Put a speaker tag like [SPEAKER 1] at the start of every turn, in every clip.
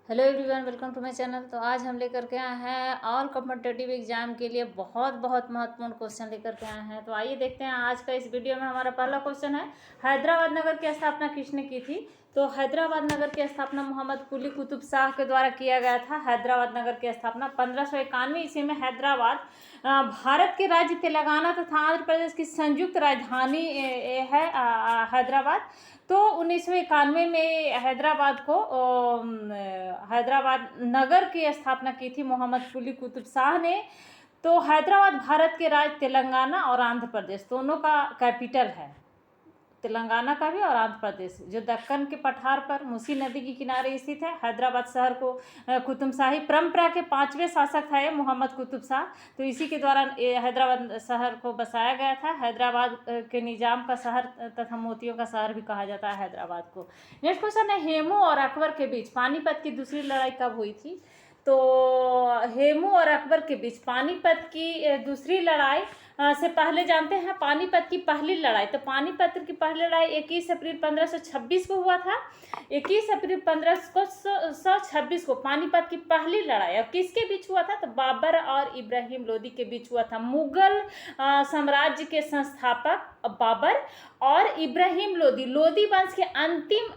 [SPEAKER 1] Hello everyone, welcome to my channel. तो आज हम लेकर के आए हैं ऑल कॉम्पिटिटिव एग्जाम के लिए बहुत बहुत महत्वपूर्ण क्वेश्चन लेकर के आए हैं। तो आइए देखते हैं आज का इस वीडियो में। हमारा पहला क्वेश्चन है, हैदराबाद नगर की स्थापना किसने की थी? तो हैदराबाद नगर की स्थापना मोहम्मद कुली कुतुब शाह के द्वारा किया गया था। हैदराबाद नगर की स्थापना 1591 ईस्वी में हैदराबाद भारत के राज्य तेलंगाना तथा आंध्र प्रदेश की संयुक्त राजधानी है हैदराबाद। तो 1991 में हैदराबाद नगर की स्थापना की थी मोहम्मद कुली कुतुब शाह ने। तो हैदराबाद भारत के राज्य तेलंगाना और आंध्र प्रदेश दोनों का कैपिटल है, तेलंगाना का भी और आंध्र प्रदेश, जो दक्कन के पठार पर मूसी नदी के किनारे स्थित है। हैदराबाद शहर को कुतुबशाही परंपरा के 5वें शासक थे मोहम्मद कुतुब शाह, तो इसी के द्वारा हैदराबाद शहर को बसाया गया था। हैदराबाद के निजाम का शहर तथा मोतियों का शहर भी कहा जाता है हैदराबाद को। नेक्स्ट क्वेश्चन है, हेमू और अकबर के बीच पानीपत की दूसरी लड़ाई कब हुई थी? तो हेमू और अकबर के बीच पानीपत की दूसरी लड़ाई से पहले जानते हैं पानीपत की पहली लड़ाई। तो पानीपत की पहली लड़ाई 21 अप्रैल 1526 को हुआ था। 21 अप्रैल 1526 को पानीपत की पहली लड़ाई और किसके बीच हुआ था? तो बाबर और इब्राहिम लोदी के बीच हुआ था। मुगल साम्राज्य के संस्थापक बाबर और इब्राहिम लोदी, लोदी वंश के अंतिम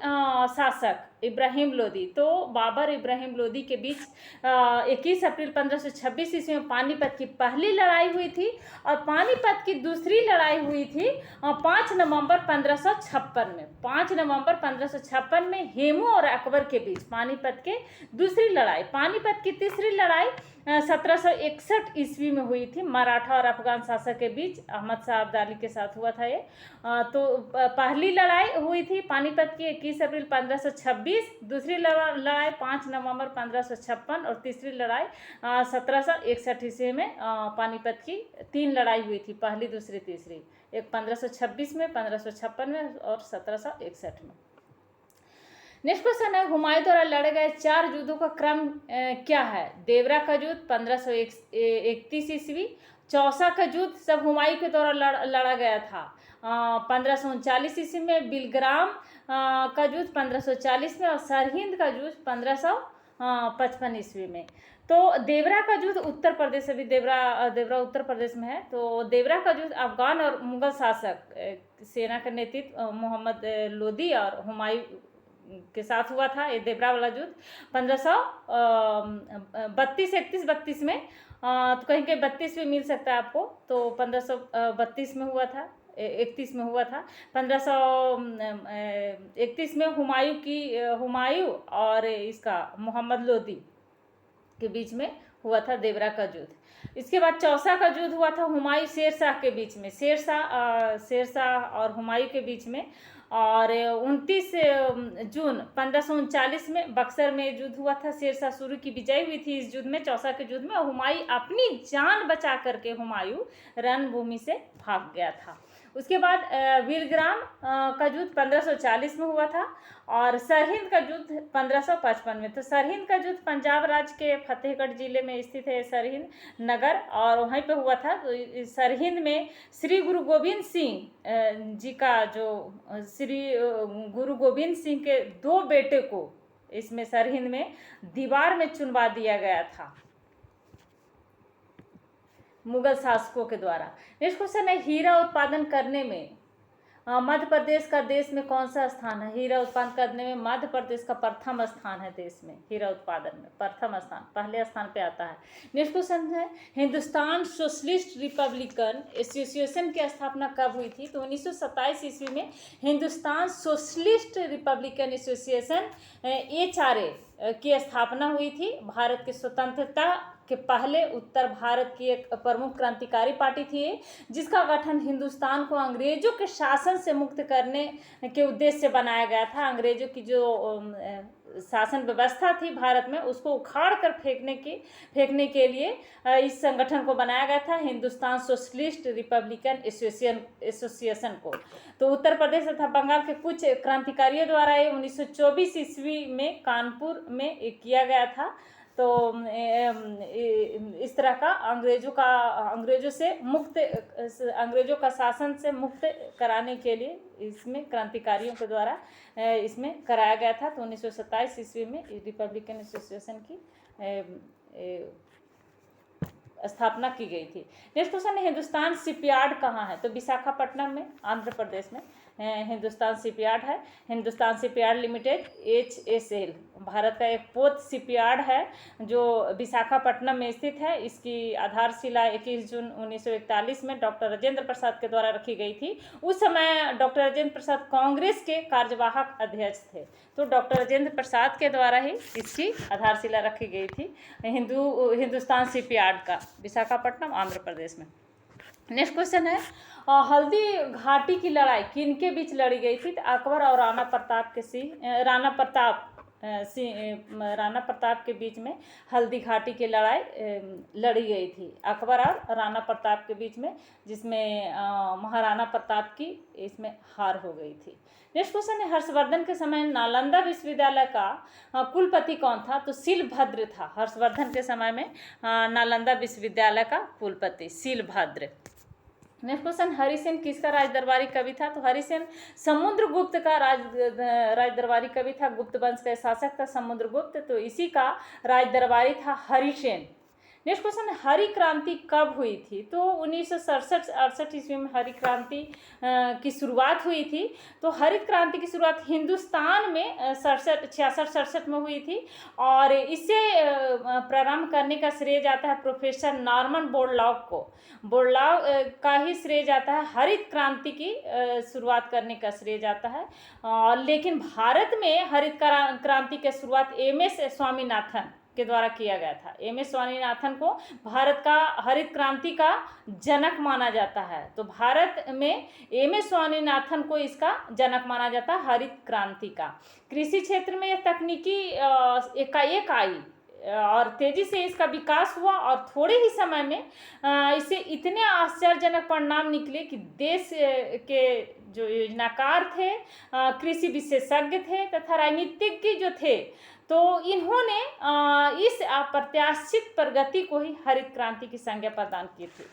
[SPEAKER 1] शासक इब्राहिम लोदी। तो बाबर इब्राहिम लोदी के बीच 21 अप्रैल 1526 ईस्वी में पानीपत की पहली लड़ाई हुई थी और पानीपत की दूसरी लड़ाई हुई थी 5 नवंबर 1556 में। 5 नवंबर 1556 में हेमू और अकबर के बीच पानीपत के दूसरी लड़ाई। पानीपत की तीसरी लड़ाई 1761 ईस्वी में हुई थी, मराठा और अफगान शासक के बीच, अहमद शाह अब्दाली के साथ हुआ था ये। तो पहली लड़ाई हुई थी पानीपत की 21 अप्रैल 1526, दूसरी लड़ाई 5 नवंबर 1556 और तीसरी लड़ाई 1761 ईस्वी में। पानीपत की 3 लड़ाई हुई थी, पहली दूसरी तीसरी, एक 1526 में, 1556 में और 1761 में। नेक्स्ट क्वेश्चन है, हुमायूं द्वारा लड़े गए 4 युद्धों का क्रम क्या है? देवरा का युद्ध 1531 ईस्वी, चौसा का युद्ध सब हुमायूं के द्वारा लड़ा गया था 1539 ईस्वी में, बिलग्राम का युद्ध 1540 में और सरहिंद का युद्ध 1555 ईस्वी में। तो देवरा का युद्ध उत्तर प्रदेश, अभी देवरा उत्तर प्रदेश में है। तो देवरा का युद्ध अफगान और मुगल शासक सेना का नेतृत्व मोहम्मद लोदी और हुमायूं के साथ हुआ था। ये देवरा वाला युद्ध 1532 31 में, तो कहीं कहीं 32 में मिल सकता है आपको, तो 1532 में हुआ था, 31 में हुआ था। 1531 में हुमायूं और इसका मोहम्मद लोदी के बीच में हुआ था देवरा का युद्ध। इसके बाद चौसा का युद्ध हुआ था हुमायूं शेरशाह के बीच में, शेरशाह और हुमायूं के बीच में। और 29 जून 1539 में बक्सर में युद्ध हुआ था। शेरशाह शुरू की विजय हुई थी इस युद्ध में, चौसा के युद्ध में, और हुमायूं अपनी जान बचा करके हुमायूं रणभूमि से भाग गया था। उसके बाद वीरग्राम का युद्ध 1540 में हुआ था और सरहिंद का युद्ध 1555 में। तो सरहिंद का युद्ध पंजाब राज्य के फतेहगढ़ जिले में स्थित है सरहिंद नगर, और वहीं पे हुआ था। तो सरहिंद में श्री गुरु गोविंद सिंह जी का, जो श्री गुरु गोविंद सिंह के 2 बेटे को इसमें सरहिंद में दीवार में चुनवा दिया गया था मुगल शासकों के द्वारा। नेक्स्ट क्वेश्चन है, हीरा उत्पादन करने में मध्य प्रदेश का देश में कौन सा स्थान है? हीरा उत्पादन करने में मध्य प्रदेश का प्रथम स्थान है, देश में हीरा उत्पादन में प्रथम स्थान, पहले स्थान पे आता है। नेक्स्ट क्वेश्चन है, हिंदुस्तान सोशलिस्ट रिपब्लिकन एसोसिएशन की स्थापना कब हुई थी? तो 1927 ईस्वी में Hindustan socialist Republican association HRA की स्थापना हुई थी। भारत की स्वतंत्रता के पहले उत्तर भारत की एक प्रमुख क्रांतिकारी पार्टी थी, जिसका गठन हिंदुस्तान को अंग्रेजों के शासन से मुक्त करने के उद्देश्य से बनाया गया था। अंग्रेजों की जो शासन व्यवस्था थी भारत में, उसको उखाड़ कर फेंकने के लिए इस संगठन को बनाया गया था, हिंदुस्तान सोशलिस्ट रिपब्लिकन एसोसिएशन को। तो उत्तर प्रदेश तथा बंगाल के कुछ क्रांतिकारियों द्वारा ये 1924 ईस्वी में कानपुर में किया गया था। तो इस तरह का अंग्रेजों का शासन से मुक्त कराने के लिए इसमें क्रांतिकारियों के द्वारा इसमें कराया गया था। तो 1927 ईस्वी में रिपब्लिकन एसोसिएशन की स्थापना की गई थी। नेक्स्ट क्वेश्चन है, हिंदुस्तान शिपयार्ड कहाँ है? तो विशाखापट्टनम में, आंध्र प्रदेश में हिंदुस्तान शिपयार्ड है। Hindustan shipyard limited HSL Bharat का एक पोत शिपयार्ड है जो विशाखापट्टनम में स्थित है। इसकी आधारशिला 21 जून 1941 में डॉक्टर राजेंद्र प्रसाद के द्वारा रखी गई थी। उस समय डॉक्टर राजेंद्र प्रसाद कांग्रेस के कार्यवाहक अध्यक्ष थे, तो डॉक्टर राजेंद्र प्रसाद के द्वारा ही इसकी आधारशिला रखी गई थी हिंदुस्तान शिपयार्ड का, विशाखापट्टनम, आंध्र प्रदेश में। नेक्स्ट क्वेश्चन है, हल्दी घाटी की लड़ाई किनके बीच लड़ी गई थी? तो अकबर और राणा प्रताप के बीच में हल्दी घाटी की लड़ाई लड़ी गई थी, अकबर और राणा प्रताप के बीच में, जिसमें महाराणा प्रताप की इसमें हार हो गई थी। नेक्स्ट क्वेश्चन है, हर्षवर्धन के समय नालंदा विश्वविद्यालय का कुलपति कौन था? तो शीलभद्र था। हर्षवर्धन के समय में नालंदा विश्वविद्यालय का कुलपति शीलभद्र। नेक्स्ट क्वेश्चन, हरिसेन किसका राजदरबारी कवि था? तो हरिसेन समुद्रगुप्त का राजदरबारी कवि था। गुप्त वंश का शासक था समुद्रगुप्त, तो इसी का राजदरबारी था हरिसेन। नेक्स्ट क्वेश्चन, हरि क्रांति कब हुई थी? तो 1967-68 ईस्वी में हरि क्रांति की शुरुआत हुई थी। तो हरित क्रांति की शुरुआत हिंदुस्तान में 66-67 में हुई थी, और इसे प्रारंभ करने का श्रेय जाता है प्रोफेसर नॉर्मन बोरलॉग को। बोरलॉग का ही श्रेय जाता है, हरित क्रांति की शुरुआत करने का श्रेय जाता है। लेकिन भारत में हरित क्रांति की शुरुआत MS स्वामीनाथन के द्वारा किया गया था। MS स्वामीनाथन को भारत का हरित क्रांति का जनक माना जाता है। तो भारत में MS स्वामीनाथन को इसका जनक माना जाता है हरित क्रांति का। कृषि क्षेत्र में यह तकनीकी एकाएक आई और तेजी से इसका विकास हुआ, और थोड़े ही समय में इसे इतने आश्चर्यजनक परिणाम निकले कि देश के जो योजनाकार थे, कृषि विशेषज्ञ थे तथा राजनीतिज्ञ जो थे, तो इन्होंने इस अप्रत्याशित प्रगति को ही हरित क्रांति की संज्ञा प्रदान की थी।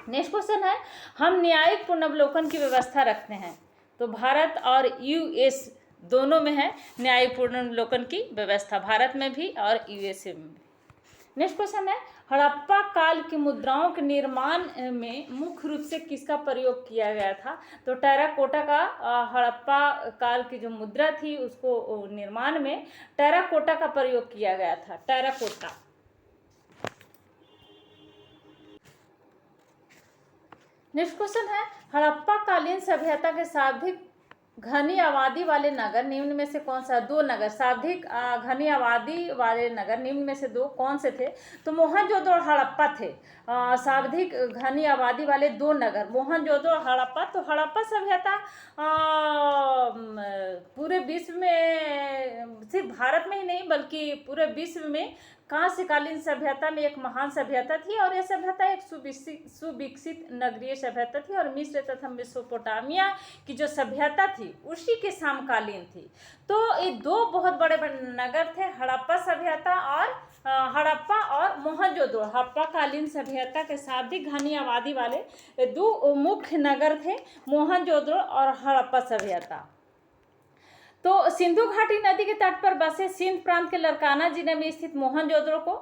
[SPEAKER 1] नेक्स्ट क्वेश्चन है, हम न्यायिक पुनर्वलोकन की व्यवस्था रखते हैं। तो भारत और US दोनों में है न्यायिक पुनर्वलोकन की व्यवस्था, भारत में भी और USA में भी। नेक्स्ट क्वेश्चन है, हड़प्पा काल की मुद्राओं के निर्माण में मुख्य रूप से किसका प्रयोग किया गया था? तो टेराकोटा का हड़प्पा काल की जो मुद्रा थी उसको निर्माण में टेराकोटा का प्रयोग किया गया था, टेराकोटा। नेक्स्ट क्वेश्चन है, हड़प्पा कालीन सभ्यता के सर्वाधिक घनी आबादी वाले नगर निम्न में से कौन सा? 2 नगर, सर्वाधिक घनी आबादी वाले नगर निम्न में से 2 कौन से थे? तो मोहनजोदड़ो और हड़प्पा थे। सर्वाधिक घनी आबादी वाले 2 नगर मोहनजोदड़ो और हड़प्पा। तो हड़प्पा सभ्यता पूरे विश्व में, सिर्फ भारत में ही नहीं बल्कि पूरे विश्व में कांस्यकालीन सभ्यता में एक महान सभ्यता थी, और यह सभ्यता एक सुविकसित नगरीय सभ्यता थी, और मिस्र तथा मेसोपोटामिया की जो सभ्यता थी उसी के समकालीन थी। तो ये 2 बहुत बड़े बड़े नगर थे, हड़प्पा और मोहनजोदड़ो। हड़प्पा कालीन सभ्यता के सर्वाधिक घनी आबादी वाले 2 मुख्य नगर थे, मोहनजोदड़ो और हड़प्पा सभ्यता। तो सिंधु घाटी नदी के तट पर बसे सिंध प्रांत के लरकाना जिले में स्थित मोहनजोदड़ो को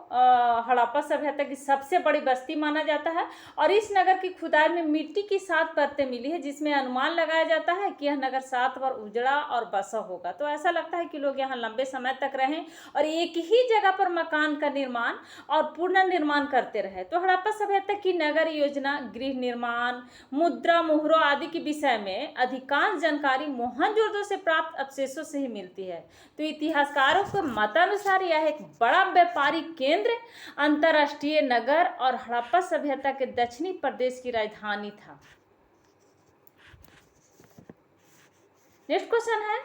[SPEAKER 1] हड़प्पा सभ्यता की सबसे बड़ी बस्ती माना जाता है, और इस नगर की खुदाई में मिट्टी की 7 परतें मिली है, जिसमें अनुमान लगाया जाता है कि यह नगर 7 बार उजड़ा और बसा होगा। तो ऐसा लगता है कि लोग यहाँ लंबे समय तक रहें और एक ही जगह पर मकान का निर्माण और पुनर्निर्माण करते रहे। तो हड़प्पा सभ्यता की नगर योजना, गृह निर्माण, मुद्रा, मोहरों आदि के विषय में अधिकांश जानकारी मोहनजोदड़ो से प्राप्त अवशेषों से ही मिलती है। तो इतिहासकारों के मतानुसार यह एक बड़ा व्यापारिक केंद्र, अंतरराष्ट्रीय नगर और हड़प्पा सभ्यता के दक्षिणी प्रदेश की राजधानी था। नेक्स्ट क्वेश्चन है,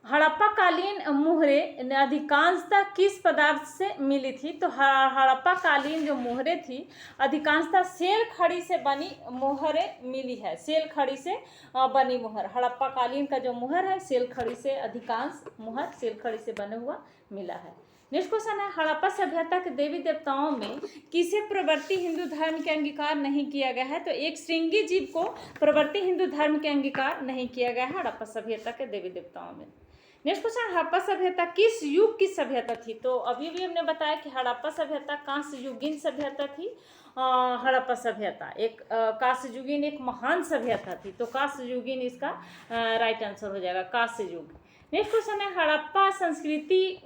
[SPEAKER 1] हड़प्पा कालीन मुहरें अधिकांशतः किस पदार्थ से मिली थी? तो हड़प्पा कालीन जो मुहरें थी अधिकांशतः सेल खड़ी से बनी मुहरें मिली है। सेल खड़ी से बनी मुहर, हड़प्पा कालीन का जो मुहर है सेल खड़ी से, अधिकांश मुहर सेल खड़ी से बने हुआ मिला है। नेक्स्ट क्वेश्चन है, हड़प्पा सभ्यता के देवी देवताओं में किसे प्रवर्ती हिंदू धर्म के अंगीकार नहीं किया गया है? तो एक श्रृंगी जीव को प्रवर्ती हिंदू धर्म के अंगीकार नहीं किया गया है हड़प्पा सभ्यता के देवी देवताओं में। नेक्स्ट क्वेश्चन, हड़प्पा सभ्यता किस युग की सभ्यता थी? तो अभी भी हमने बताया कि हड़प्पा सभ्यता कांस्य युगीन सभ्यता थी। हड़प्पा सभ्यता एक कांस्य युगीन एक महान सभ्यता थी, तो कांस्य युगीन इसका राइट आंसर हो जाएगा, कांस्य युग। नेक्स्ट क्वेश्चन है, हड़प्पा संस्कृति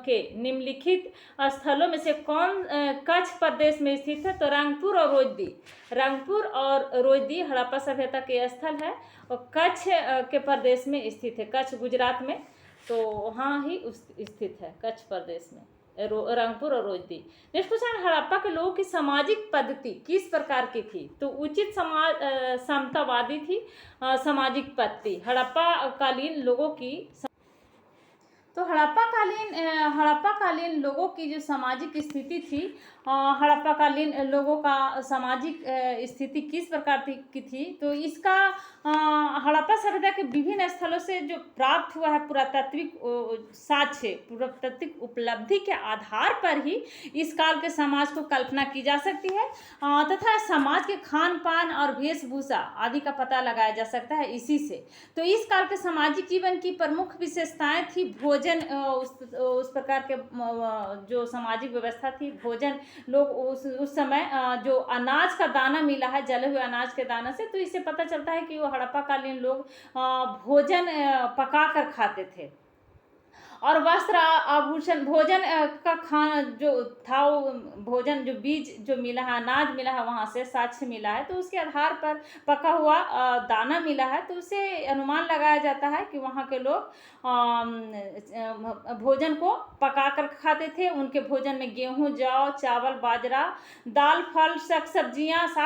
[SPEAKER 1] के निम्नलिखित स्थलों में से कौन कच्छ प्रदेश में स्थित है? तो रंगपुर और रोजदी। रंगपुर और रोजदी हड़प्पा सभ्यता के स्थल है और कच्छ के प्रदेश में स्थित है, कच्छ गुजरात में, तो वहाँ ही स्थित है कच्छ प्रदेश में, रंगपुर और रोजदी। नेक्स्ट क्वेश्चन, हड़प्पा के लोगों की सामाजिक पद्धति किस प्रकार की थी? तो उचित समाज समतावादी थी सामाजिक पद्धति हड़प्पा कालीन लोगों की। तो हड़प्पा कालीन लोगों की जो सामाजिक स्थिति थी, हड़प्पा कालीन लोगों का सामाजिक स्थिति किस प्रकार की थी? तो इसका हड़प्पा सभ्यता के विभिन्न स्थलों से जो प्राप्त हुआ है पुरातात्विक साक्ष्य, पुरातात्विक उपलब्धि के आधार पर ही इस काल के समाज को कल्पना की जा सकती है तथा समाज के खान पान और वेशभूषा आदि का पता लगाया जा सकता है इसी से। तो इस काल के सामाजिक जीवन की प्रमुख विशेषताएं थी भोजन, उस प्रकार के जो सामाजिक व्यवस्था थी, भोजन, लोग उस समय जो अनाज का दाना मिला है, जले हुए अनाज के दाना से, तो इससे पता चलता है कि वो हड़प्पा कालीन लोग भोजन पका कर खाते थे। और वस्त्र आभूषण, भोजन का खाना जो था, वो भोजन जो बीज जो मिला है, अनाज मिला है, वहाँ से साक्ष्य मिला है, तो उसके आधार पर पका हुआ दाना मिला है, तो उससे अनुमान लगाया जाता है कि वहाँ के लोग भोजन को पका कर खाते थे। उनके भोजन में गेहूँ, जौ, चावल, बाजरा, दाल, फल, साग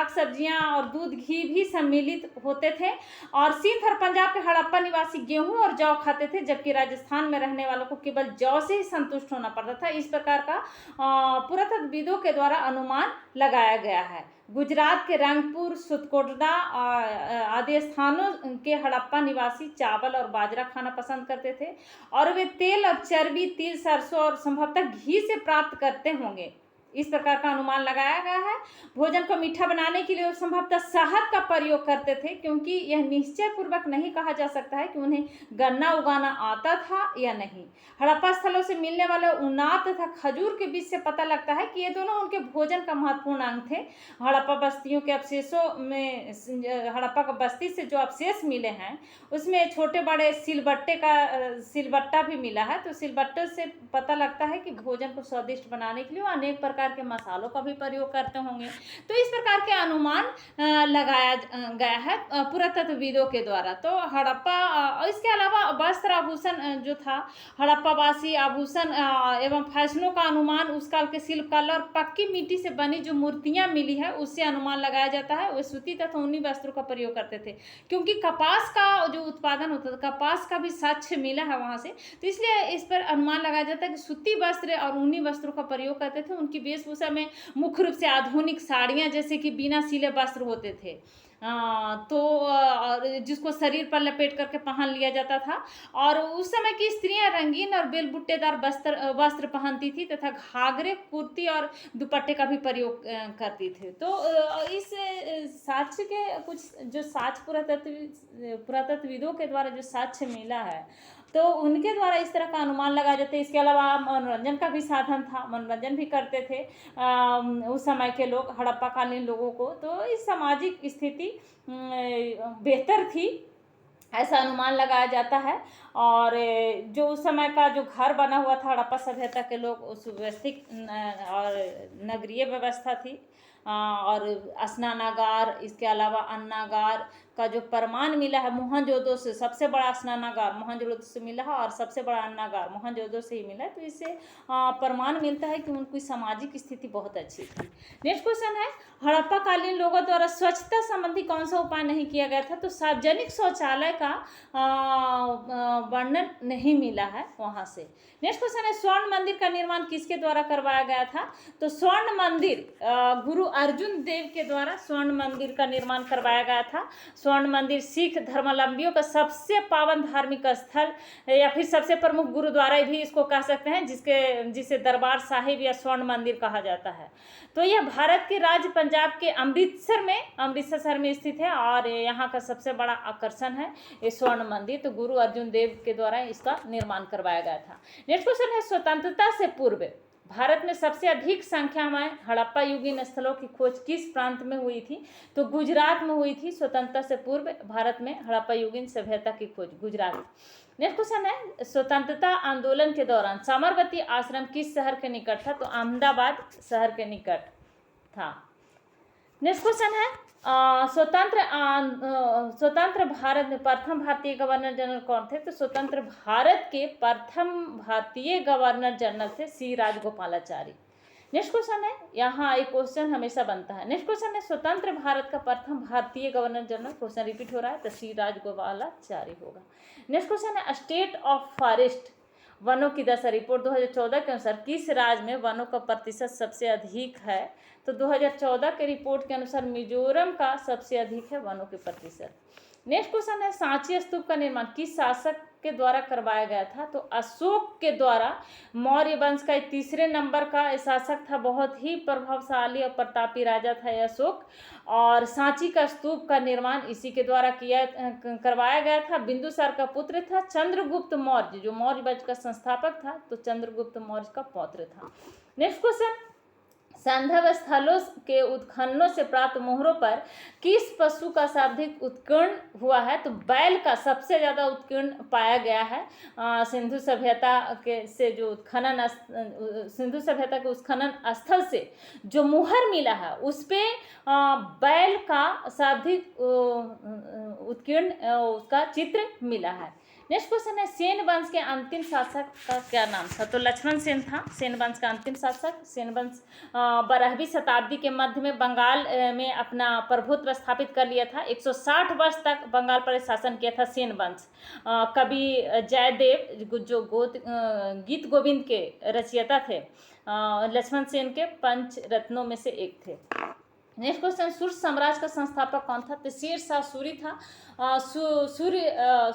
[SPEAKER 1] सब्जियाँ और दूध, घी भी सम्मिलित होते थे। और सिंध और पंजाब के हड़प्पा निवासी गेहूँ और जौ खाते थे, जबकि राजस्थान में रहने वालों को केवल जौ से ही संतुष्ट होना पड़ता था। इस प्रकार का पुरातत्वविदों के द्वारा अनुमान लगाया गया है। गुजरात के रंगपुर, सुतकोटदा आदि स्थानों के हड़प्पा निवासी चावल और बाजरा खाना पसंद करते थे और वे तेल और चर्बी, तिल, सरसों और संभवतः घी से प्राप्त करते होंगे, इस प्रकार का अनुमान लगाया गया है। भोजन को मीठा बनाने के लिए वो संभवतः शहद का प्रयोग करते थे, क्योंकि यह निश्चय पूर्वक नहीं कहा जा सकता है कि उन्हें गन्ना उगाना आता था या नहीं। हड़प्पा स्थलों से मिलने वाले उनाद तथा खजूर के बीच से पता लगता है कि ये दोनों उनके भोजन का महत्वपूर्ण अंग थे। हड़प्पा बस्तियों के अवशेषों में, हड़प्पा का बस्ती से जो अवशेष मिले हैं उसमें छोटे बड़े सिलबट्टा भी मिला है, तो सिलबट्टे से पता लगता है कि भोजन को स्वादिष्ट बनाने के लिए अनेक प्रकार के मसालों का भी प्रयोग करते होंगे। तो इस प्रकार के अनुमान लगाया गया है पुरातत्वविदों के द्वारा। तो हड़प्पा, इसके अलावा वस्त्र आभूषण जो था, हड़प्पावासी आभूषण एवं फैशनों का अनुमान उस काल के शिल्पकला और पक्की मिट्टी से बनी जो मूर्तियां मिली है उससे अनुमान लगाया जाता है। वे सूती तथा ऊनी वस्त्रों का प्रयोग करते थे, क्योंकि कपास का जो उत्पादन होता था, कपास का भी साक्ष्य मिला है वहां से, तो इसलिए इस पर अनुमान लगाया जाता है कि सूती वस्त्र और ऊनी वस्त्रों का प्रयोग करते थे। उनकी वेशभूषा में मुख्य रूप से आधुनिक साड़ियाँ जैसे कि बिना सिले वस्त्र होते थे, तो जिसको शरीर पर लपेट करके पहन लिया जाता था। और उस समय की स्त्रियां रंगीन और बेलबुट्टेदार वस्त्र पहनती थी तथा घाघरे, कुर्ती और दुपट्टे का भी प्रयोग करती थी। तो इस साक्ष्य के कुछ जो साक्ष्य पुरातत्वविदों के द्वारा जो साक्ष्य मिला है, तो उनके द्वारा इस तरह का अनुमान लगाया जाता है। इसके अलावा मनोरंजन का भी साधन था, मनोरंजन भी करते थे उस समय के लोग, हड़प्पा कालीन लोगों को। तो इस सामाजिक स्थिति बेहतर थी, ऐसा अनुमान लगाया जाता है। और जो उस समय का जो घर बना हुआ था हड़प्पा सभ्यता के लोग, सुव्यवस्थित और नगरीय व्यवस्था थी, और स्नानागार, इसके अलावा अन्नागार का जो प्रमाण मिला है मोहनजोदड़ो से, सबसे बड़ा स्नानागार मोहनजोदड़ो से मिला है और सबसे बड़ा अन्नागार मोहनजोदड़ो से ही मिला है, तो इससे प्रमाण मिलता है कि उनकी सामाजिक स्थिति बहुत अच्छी थी। नेक्स्ट क्वेश्चन है, हड़प्पा कालीन लोगों द्वारा स्वच्छता संबंधी कौन सा उपाय नहीं किया गया था? तो सार्वजनिक शौचालय का वर्णन नहीं मिला है वहां से। नेक्स्ट क्वेश्चन है, स्वर्ण मंदिर का निर्माण किसके द्वारा करवाया गया था? तो स्वर्ण मंदिर गुरु अर्जुन देव के द्वारा स्वर्ण मंदिर का निर्माण करवाया गया था। स्वर्ण मंदिर सिख धर्मावलंबियों का सबसे पावन धार्मिक स्थल या फिर सबसे प्रमुख गुरुद्वारा भी इसको कह सकते हैं, जिसे दरबार साहिब या स्वर्ण मंदिर कहा जाता है। तो यह भारत के राज्य पंजाब के अमृतसर शहर में स्थित है और यहाँ का सबसे बड़ा आकर्षण है ये स्वर्ण मंदिर। तो गुरु अर्जुन देव के द्वारा इसका निर्माण करवाया गया था। नेक्स्ट क्वेश्चन है, स्वतंत्रता से पूर्व भारत में सबसे अधिक संख्या में हड़प्पा युगीन स्थलों की खोज किस प्रांत में हुई थी? तो गुजरात में हुई थी। स्वतंत्रता से पूर्व भारत में हड़प्पा युगीन सभ्यता की खोज गुजरात। नेक्स्ट क्वेश्चन है, स्वतंत्रता आंदोलन के दौरान साबरमती आश्रम किस शहर के निकट था? तो अहमदाबाद शहर के निकट था। नेक्स्ट क्वेश्चन है, स्वतंत्र भारत में प्रथम भारतीय गवर्नर जनरल कौन थे? तो स्वतंत्र भारत के प्रथम भारतीय गवर्नर जनरल थे सी राजगोपालाचारी। नेक्स्ट क्वेश्चन है, यहाँ एक क्वेश्चन हमेशा बनता है। नेक्स्ट क्वेश्चन है, स्वतंत्र भारत का प्रथम भारतीय गवर्नर जनरल, क्वेश्चन रिपीट हो रहा है तो सी राजगोपालाचारी होगा। नेक्स्ट क्वेश्चन है, स्टेट ऑफ फॉरेस्ट वनों की दशा रिपोर्ट 2014 के अनुसार किस राज्य में वनों का प्रतिशत सबसे अधिक है? तो 2014 के रिपोर्ट के अनुसार मिजोरम का सबसे अधिक है वनों के प्रतिशत। नेक्स्ट क्वेश्चन है, सांची स्तूप का निर्माण किस शासक के द्वारा करवाया गया था? तो अशोक के द्वारा। मौर्य वंश का तीसरे नंबर का शासक था, बहुत ही प्रभावशाली और प्रतापी राजा था अशोक, और सांची का स्तूप का निर्माण इसी के द्वारा करवाया गया था। बिंदुसार का पुत्र था चंद्रगुप्त मौर्य, जो मौर्य वंश का संस्थापक था, तो चंद्रगुप्त मौर्य का पौत्र था। नेक्स्ट क्वेश्चन, संदर्भ स्थलों के उत्खननों से प्राप्त मोहरों पर किस पशु का सर्वाधिक उत्कीर्ण हुआ है? तो बैल का सबसे ज़्यादा उत्कीर्ण पाया गया है। सिंधु सभ्यता के उत्खनन स्थल से जो मुहर मिला है उस पे बैल का सर्वाधिक उत्कीर्ण उसका चित्र मिला है। नेक्स्ट क्वेश्चन है, सेन वंश के अंतिम शासक का क्या नाम था? तो लक्ष्मण सेन था सेन वंश का अंतिम शासक। सेन वंश 12वीं शताब्दी के मध्य में बंगाल में अपना प्रभुत्व स्थापित कर लिया था। 160 वर्ष तक बंगाल पर शासन किया था सेन वंश। कवि जयदेव जो गीत गोविंद के रचयिता थे, लक्ष्मण सेन के पंच रत्नों में से एक थे। नेक्स्ट क्वेश्चन, सूर साम्राज्य का संस्थापक कौन था? तो शेरशाह सूरी था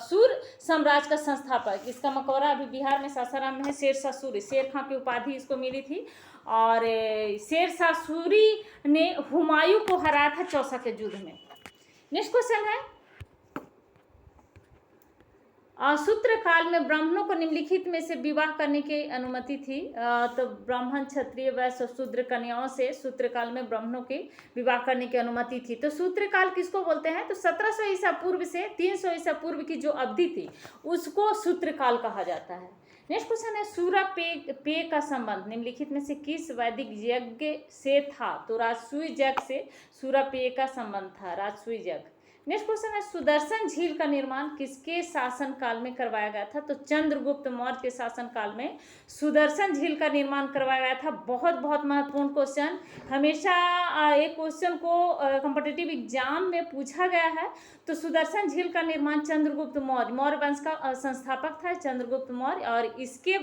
[SPEAKER 1] सूर साम्राज्य का संस्थापक। इसका मकबरा अभी बिहार में सासाराम में है। शेरशाह सूरी, शेर खां की उपाधि इसको मिली थी। और शेरशाह सूरी ने हुमायूं को हराया था चौसा के युद्ध में। नेक्स्ट क्वेश्चन है, सूत्र काल में ब्राह्मणों को निम्नलिखित में से विवाह करने की अनुमति थी? तो ब्राह्मण, क्षत्रिय, वैश्य, शूद्र कन्याओं से सूत्र काल में ब्राह्मणों की विवाह करने की अनुमति थी। तो सूत्र काल किसको बोलते हैं? तो 1700 ईसा पूर्व से 300 ईसा पूर्व की जो अवधि थी उसको सूत्र काल कहा जाता है। नेक्स्ट क्वेश्चन है, सूरा पेय का संबंध निम्नलिखित में से किस वैदिक यज्ञ से था? तो राजसूय यज्ञ से सूरा पेय का संबंध था, राजसूय यज्ञ। नेक्स्ट क्वेश्चन है, सुदर्शन झील का निर्माण किसके शासन काल में करवाया गया था? तो चंद्रगुप्त मौर्य के शासन काल में सुदर्शन झील का निर्माण करवाया गया था। बहुत बहुत महत्वपूर्ण क्वेश्चन, हमेशा एक क्वेश्चन को कॉम्पिटिटिव एग्जाम में पूछा गया है। तो सुदर्शन झील का निर्माण चंद्रगुप्त मौर्य वंश का संस्थापक था चंद्रगुप्त मौर्य, और इसके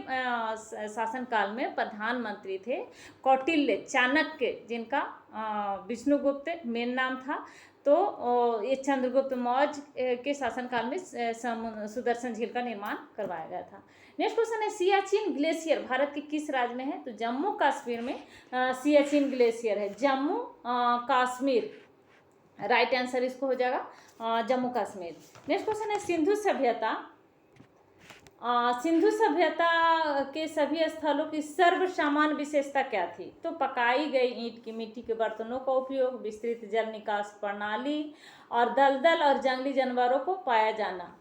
[SPEAKER 1] शासन काल में प्रधानमंत्री थे कौटिल्य चाणक्य, जिनका विष्णुगुप्त मेन नाम था। तो ये चंद्रगुप्त मौर्य के शासनकाल में सुदर्शन झील का निर्माण करवाया गया था। नेक्स्ट क्वेश्चन है, सियाचिन ग्लेशियर भारत के किस राज्य में है? तो जम्मू कश्मीर में सियाचिन ग्लेशियर है, जम्मू कश्मीर। राइट आंसर इसको हो जाएगा जम्मू कश्मीर। नेक्स्ट क्वेश्चन है, सिंधु सभ्यता के सभी स्थलों की सर्वसामान्य विशेषता क्या थी? तो पकाई गई ईंट की मिट्टी के बर्तनों का उपयोग, विस्तृत जल निकास प्रणाली, और दलदल और जंगली जानवरों को पाया जाना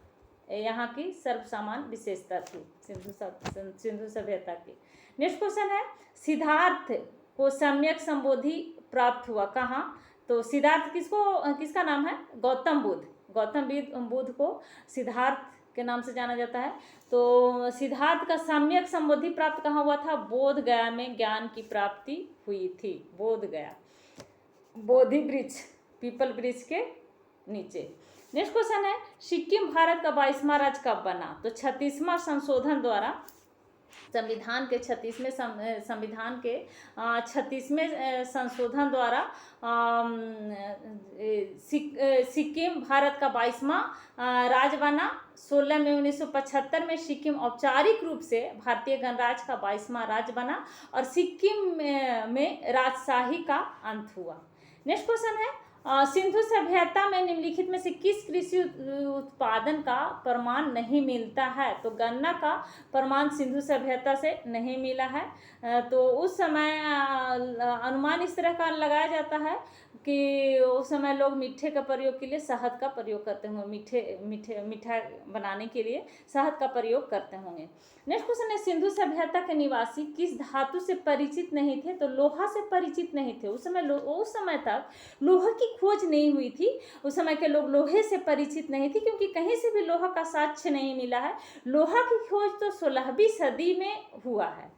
[SPEAKER 1] यहाँ की सर्वसामान्य विशेषता थी सिंधु सभ्यता की। नेक्स्ट क्वेश्चन है, सिद्धार्थ को सम्यक संबोधि प्राप्त हुआ। कहाँ? तो सिद्धार्थ किसका नाम है? गौतम बुद्ध को सिद्धार्थ के नाम से जाना जाता है। तो सिद्धार्थ का सम्यक संबोधि प्राप्त कहाँ हुआ था? बोध गया में ज्ञान की प्राप्ति हुई थी। बोध गया, बोधि वृक्ष, पीपल वृक्ष के नीचे। नेक्स्ट क्वेश्चन है, सिक्किम भारत का 22वां राज्य कब बना? तो 36वां संशोधन द्वारा संविधान के 36वें संशोधन द्वारा सिक्किम भारत का 22वां राज्य बना। 16 मई 1975 में सिक्किम औपचारिक रूप से भारतीय गणराज्य का 22वां राज्य बना और सिक्किम में राजशाही का अंत हुआ। नेक्स्ट क्वेश्चन है, सिंधु सभ्यता में निम्नलिखित में से किस कृषि उत्पादन का प्रमाण नहीं मिलता है? तो गन्ना का प्रमाण सिंधु सभ्यता से नहीं मिला है। तो उस समय अनुमान इस तरह का लगाया जाता है कि उस समय लोग मीठे का प्रयोग के लिए शहद का प्रयोग करते होंगे, मीठा बनाने के लिए शहद का प्रयोग करते होंगे। नेक्स्ट क्वेश्चन है, सिंधु सभ्यता के निवासी किस धातु से परिचित नहीं थे? तो लोहा से परिचित नहीं थे। उस समय तक लोहा की खोज नहीं हुई थी। उस समय के लोग लोहे से परिचित नहीं थे, क्योंकि कहीं से भी लोहा का साक्ष्य नहीं मिला है। लोहा की खोज तो 16वीं सदी में हुआ है।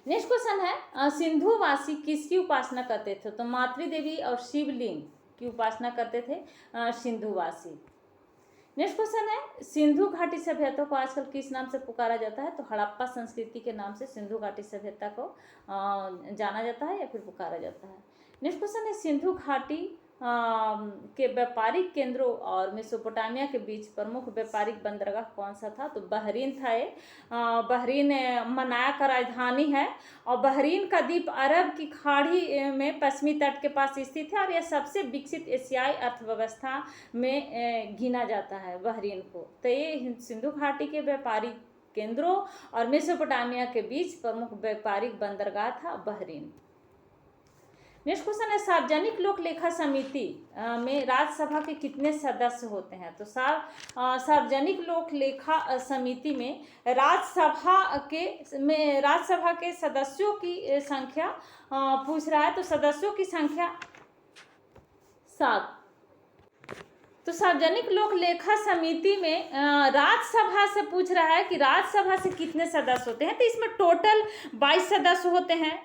[SPEAKER 1] नेक्स्ट क्वेश्चन है, सिंधुवासी किसकी उपासना करते थे? तो मातृदेवी और शिवलिंग की उपासना करते थे सिंधुवासी। नेक्स्ट क्वेश्चन है, सिंधु घाटी सभ्यता को आजकल किस नाम से पुकारा जाता है? तो हड़प्पा संस्कृति के नाम से सिंधु घाटी सभ्यता को जाना जाता है या फिर पुकारा जाता है। नेक्स्ट क्वेश्चन है, सिंधु घाटी के व्यापारिक केंद्रों और मेसोपोटामिया के बीच प्रमुख व्यापारिक बंदरगाह कौन सा था? तो बहरीन था। ये बहरीन मनाया का राजधानी है और बहरीन का द्वीप अरब की खाड़ी में पश्चिमी तट के पास स्थित है और यह सबसे विकसित एशियाई अर्थव्यवस्था में गिना जाता है बहरीन को। तो ये सिंधु घाटी के व्यापारिक केंद्रों और मेसोपोटामिया के बीच प्रमुख व्यापारिक बंदरगाह था बहरीन। नेक्स्ट क्वेश्चन है, सार्वजनिक लोक लेखा समिति में राज्यसभा के कितने सदस्य होते हैं? तो सार्वजनिक लोक लेखा समिति में राज्यसभा के सदस्यों की संख्या पूछ रहा है। तो सदस्यों की संख्या 7। तो सार्वजनिक लोक लेखा समिति में राज्यसभा से पूछ रहा है कि राज्यसभा से कितने सदस्य होते हैं। तो इसमें टोटल 22 सदस्य होते हैं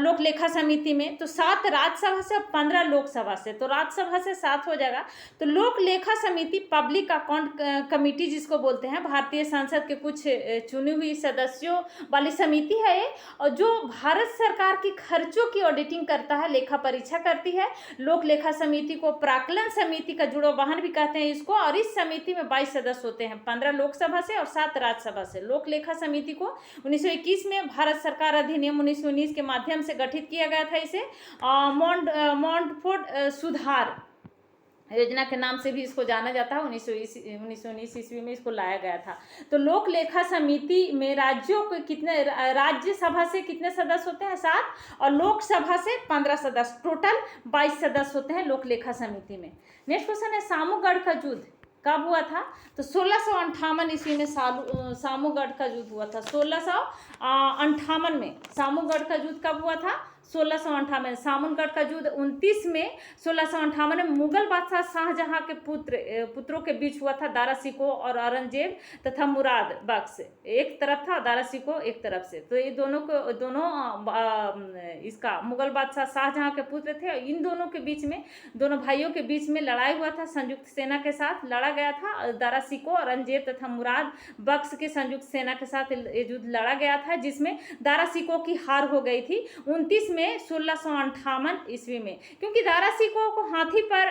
[SPEAKER 1] लोक लेखा समिति में। तो 7 राज्यसभा से और 15 लोकसभा से, तो राज्यसभा से 7 हो जाएगा। तो लोक लेखा समिति पब्लिक अकाउंट कमेटी जिसको बोलते हैं, भारतीय संसद के कुछ चुनी हुई सदस्यों वाली समिति है ये, और जो भारत सरकार की खर्चों की ऑडिटिंग करता है, लेखा परीक्षा करती है। लोक लेखा समिति को प्राक्कलन समिति का जुड़ो वाहन भी कहते हैं इसको। और इस समिति में 22 सदस्य होते हैं, 15 लोकसभा से और 7 राज्यसभा से। लोक लेखा समिति को 1921 में भारत सरकार अधिनियम 1919 के माध्यम से गठित किया गया था। इसे मॉन्टफोर्ड सुधार योजना के नाम से भी इसको जाना जाता है। 1919 ईस्वी में इसको लाया गया था। तो लोक लेखा समिति में राज्यों के कितने, राज्यसभा से कितने सदस्य होते हैं? 7, और लोकसभा से 15 सदस्य, टोटल 22 सदस्य होते हैं लोक लेखा समिति में। नेक्स्ट क्वेश्चन है, सामूगढ़ का युद्ध कब हुआ था? तो 1658 ईस्वी में सामूगढ़ का युद्ध हुआ था। 1658 में सामूगढ़ का युद्ध कब हुआ था? 1658। सामूगढ़ का युद्ध 29 में 1658 में मुगल बादशाह शाहजहां के पुत्रों के बीच हुआ था। दारा शिकोह और औरंगजेब तथा मुराद बख्श एक तरफ था, दारा शिकोह एक तरफ से। तो ये दोनों इसका मुगल बादशाह शाहजहां के पुत्र थे। इन दोनों के बीच में, दोनों भाइयों के बीच में लड़ाई हुआ था। संयुक्त सेना के साथ लड़ा गया था। दारा शिकोह, औरंगजेब तथा मुराद बख्श के संयुक्त सेना के साथ ये युद्ध लड़ा गया था, जिसमें दारा शिकोह की हार हो गई थी 29 में 1658 ईस्वी में। क्योंकि दारा शिकोह को हाथी पर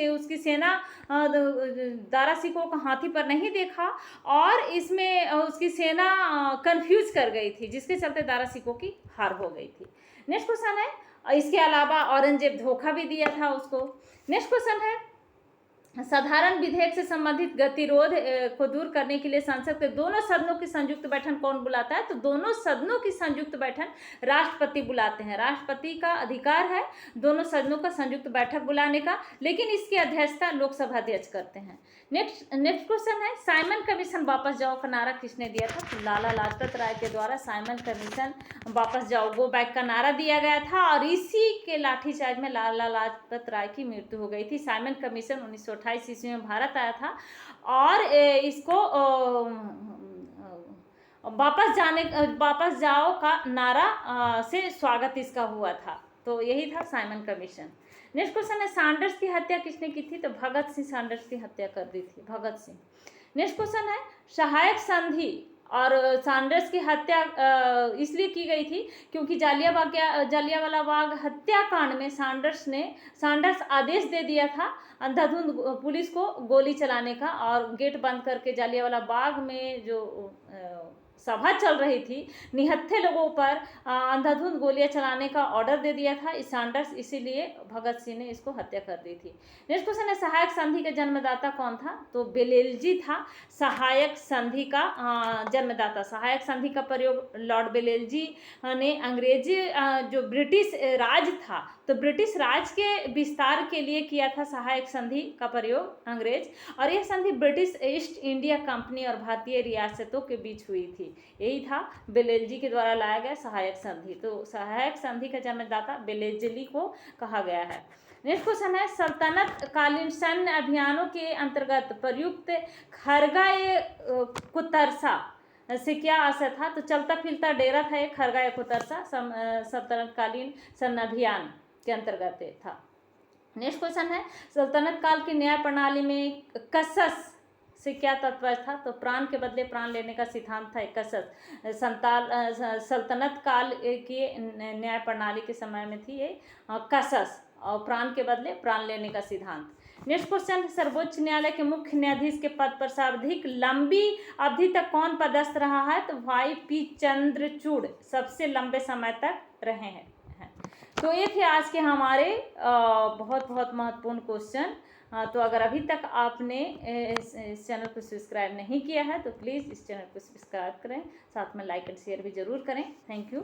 [SPEAKER 1] उसकी सेना दारा शिकोह को हाथी पर नहीं देखा और इसमें उसकी सेना कंफ्यूज कर गई थी, जिसके चलते दारा शिकोह की हार हो गई थी। नेक्स्ट क्वेश्चन है, इसके अलावा औरंगजेब धोखा भी दिया था उसको। नेक्स्ट क्वेश्चन है, साधारण विधेयक से संबंधित गतिरोध को दूर करने के लिए संसद के दोनों सदनों की संयुक्त बैठक कौन बुलाता है? तो दोनों सदनों की संयुक्त बैठक राष्ट्रपति बुलाते हैं। राष्ट्रपति का अधिकार है दोनों सदनों का संयुक्त बैठक बुलाने का, लेकिन इसकी अध्यक्षता लोकसभा अध्यक्ष करते हैं। नेक्स्ट क्वेश्चन है, साइमन कमीशन वापस जाओ का नारा किसने दिया था? तो लाला लाजपत राय के द्वारा साइमन कमीशन वापस जाओ, गो बैक का नारा दिया गया था, और इसी के लाठीचार्ज में लाला लाजपत राय की मृत्यु हो गई थी। साइमन कमीशन 1928 ईस्वी में भारत आया था, और इसको वापस जाओ का नारा से स्वागत इसका हुआ था। तो यही था साइमन कमीशन। नेक्स्ट क्वेश्चन है, सांडर्स की हत्या किसने की थी? तो भगत सिंह सांडर्स की हत्या कर दी थी, भगत सिंह। नेक्स्ट क्वेश्चन है, सहायक संधि और सांडर्स की हत्या इसलिए की गई थी क्योंकि जालियांवाला बाग हत्याकांड में सांडर्स आदेश दे दिया था अंधाधुंध पुलिस को गोली चलाने का, और गेट बंद करके जालियांवाला बाग में जो सभा चल रही थी, निहत्थे लोगों पर अंधाधुंध गोलियां चलाने का ऑर्डर दे दिया था सांडर्स, इसीलिए भगत सिंह ने इसको हत्या कर दी थी। नेक्स्ट क्वेश्चन है, सहायक संधि का जन्मदाता कौन था? तो बेलेल्जी था सहायक संधि का जन्मदाता। सहायक संधि का प्रयोग लॉर्ड बेलेल्जी ने अंग्रेजी जो ब्रिटिश राज था, तो ब्रिटिश राज के विस्तार के लिए किया था सहायक संधि का प्रयोग अंग्रेज, और यह संधि ब्रिटिश ईस्ट इंडिया कंपनी और भारतीय रियासतों के बीच हुई थी। यही था बेलेल्जी के द्वारा लाया गया सहायक संधि। तो सहायक संधि का जन्मदाता बेलेल्जी को कहा गया है। नेक्स्ट क्वेश्चन है, सल्तनत कालीन सैन्य अभियानों के अंतर्गत प्रयुक्त खरगा कुतरसा से क्या आशय था? तो चलता फिरता डेरा था एक खरगा कुतरसा, सल्तनत कालीन सैन्य अभियान के अंतर्गत था। नेक्स्ट क्वेश्चन है, सल्तनत काल की न्याय प्रणाली में कसस से क्या तात्पर्य था? तो प्राण के बदले प्राण लेने का सिद्धांत था कसस। सल्तनत काल की न्याय प्रणाली के समय में थी ये कसस, और प्राण के बदले प्राण लेने का सिद्धांत। नेक्स्ट क्वेश्चन, सर्वोच्च न्यायालय के मुख्य न्यायाधीश के पद पर सर्वाधिक लंबी अवधि तक कौन पदस्थ रहा है? तो वाई पी चंद्रचूड़ सबसे लंबे समय तक रहे हैं। तो ये थे आज के हमारे बहुत बहुत महत्वपूर्ण क्वेश्चन। तो अगर अभी तक आपने इस चैनल को सब्सक्राइब नहीं किया है तो प्लीज़ इस चैनल को सब्सक्राइब करें, साथ में लाइक एंड शेयर भी ज़रूर करें। Thank you.